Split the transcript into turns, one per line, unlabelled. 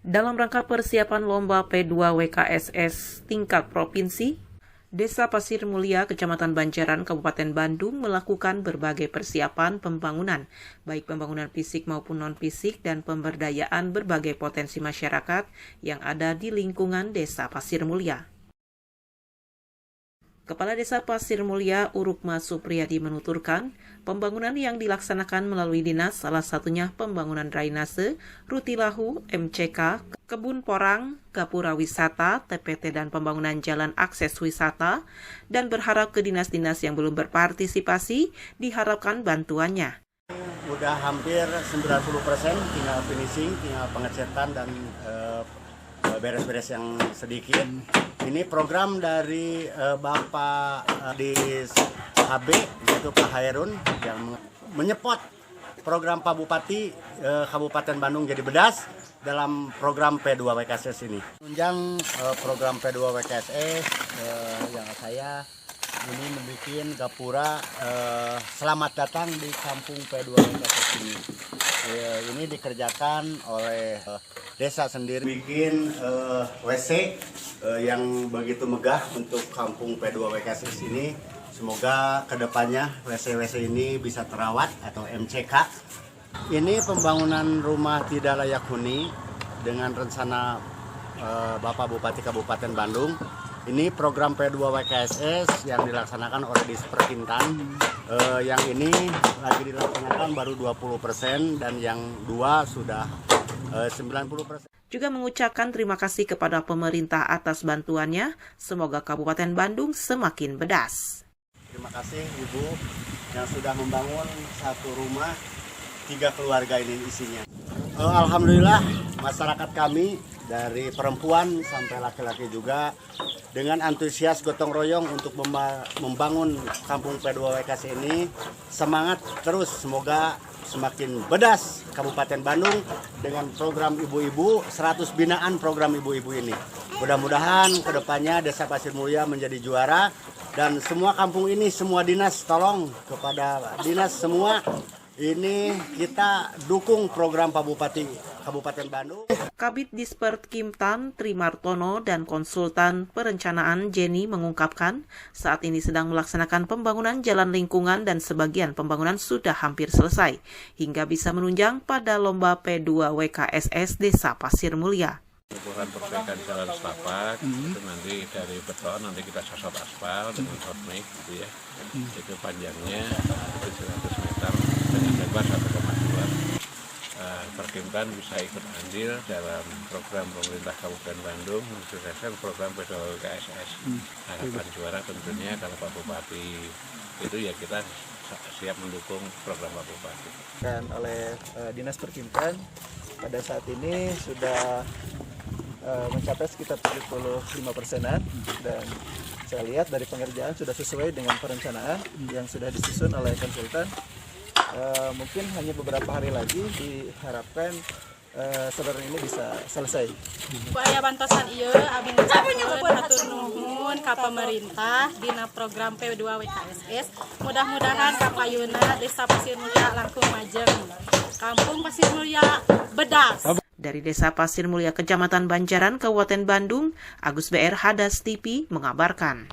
Dalam rangka persiapan Lomba P2WKSS tingkat provinsi, Desa Pasir Mulia, Kecamatan Banjaran, Kabupaten Bandung melakukan berbagai persiapan pembangunan, baik pembangunan fisik maupun non-fisik dan pemberdayaan berbagai potensi masyarakat yang ada di lingkungan Desa Pasir Mulia. Kepala Desa Pasir Mulia, Urukma Supriyadi menuturkan, pembangunan yang dilaksanakan melalui dinas salah satunya pembangunan drainase, rutilahu, MCK, kebun porang, gapura wisata, TPT dan pembangunan jalan akses wisata, dan berharap ke dinas-dinas yang belum berpartisipasi diharapkan bantuannya.
Udah hampir 90%, tinggal finishing, tinggal pengecetan dan beres-beres yang sedikit. Ini program dari Bapak di HB, yaitu Pak Hairun, yang menyepot program Pak Bupati Kabupaten Bandung jadi bedas dalam program P2WKSS ini. Tunjang program P2WKSS yang saya ini membuat gapura selamat datang di kampung P2WKSS ini. Ini dikerjakan oleh desa sendiri, bikin WC yang begitu megah untuk kampung P2WKSS ini. Semoga kedepannya WC-WC ini bisa terawat atau MCK. Ini pembangunan rumah tidak layak huni dengan rencana Bapak Bupati Kabupaten Bandung. Ini program P2WKSS yang dilaksanakan oleh Disperkintan. Yang ini lagi dilaksanakan baru 20% dan yang dua sudah 90%.
Juga mengucapkan terima kasih kepada pemerintah atas bantuannya. Semoga Kabupaten Bandung semakin bedas.
Terima kasih Ibu yang sudah membangun satu rumah, 3 keluarga ini isinya. Alhamdulillah masyarakat kami dari perempuan sampai laki-laki juga dengan antusias gotong royong untuk membangun kampung P2WKSS ini. Semangat terus, semoga semakin bedas Kabupaten Bandung dengan program ibu-ibu, 100 binaan program ibu-ibu ini. Mudah-mudahan kedepannya Desa Pasir Mulia menjadi juara dan semua kampung ini, semua dinas, tolong kepada dinas semua ini kita dukung program Pak Bupati Kabupaten Bandung.
Kabid Disperkintan Trimartono dan konsultan perencanaan Jenny mengungkapkan saat ini sedang melaksanakan pembangunan jalan lingkungan dan sebagian pembangunan sudah hampir selesai hingga bisa menunjang pada Lomba P2WKSS Desa Pasir Mulia.
Ukuran perbaikan jalan setapak itu nanti dari beton nanti kita sosot aspal dengan hotmix gitu ya. Itu panjangnya 700 meter dengan lebar 1,2. Perkintan bisa ikut andil dalam program pemerintah Kabupaten Bandung mensukseskan program P2WKSS. Harapan juara tentunya kalau Pak Bupati itu ya kita siap mendukung program Pak Bupati.
Dan oleh Dinas Perkintan pada saat ini sudah mencapai sekitar 75%-an dan saya lihat dari pengerjaan sudah sesuai dengan perencanaan yang sudah disusun oleh konsultan. Mungkin hanya beberapa hari lagi diharapkan saudara ini bisa selesai.
Aya bantosan ieu abi ngucapkeun hatur nuhun ka pemerintah dina program P2WKSS. Mudah-mudahan kapayuna Desa Pasir Mulia langkung majeng. Kampung Pasir Mulia bedas.
Dari Desa Pasir Mulia, Kecamatan Banjaran, Kabupaten Bandung, Agus BR Hadas TV mengabarkan.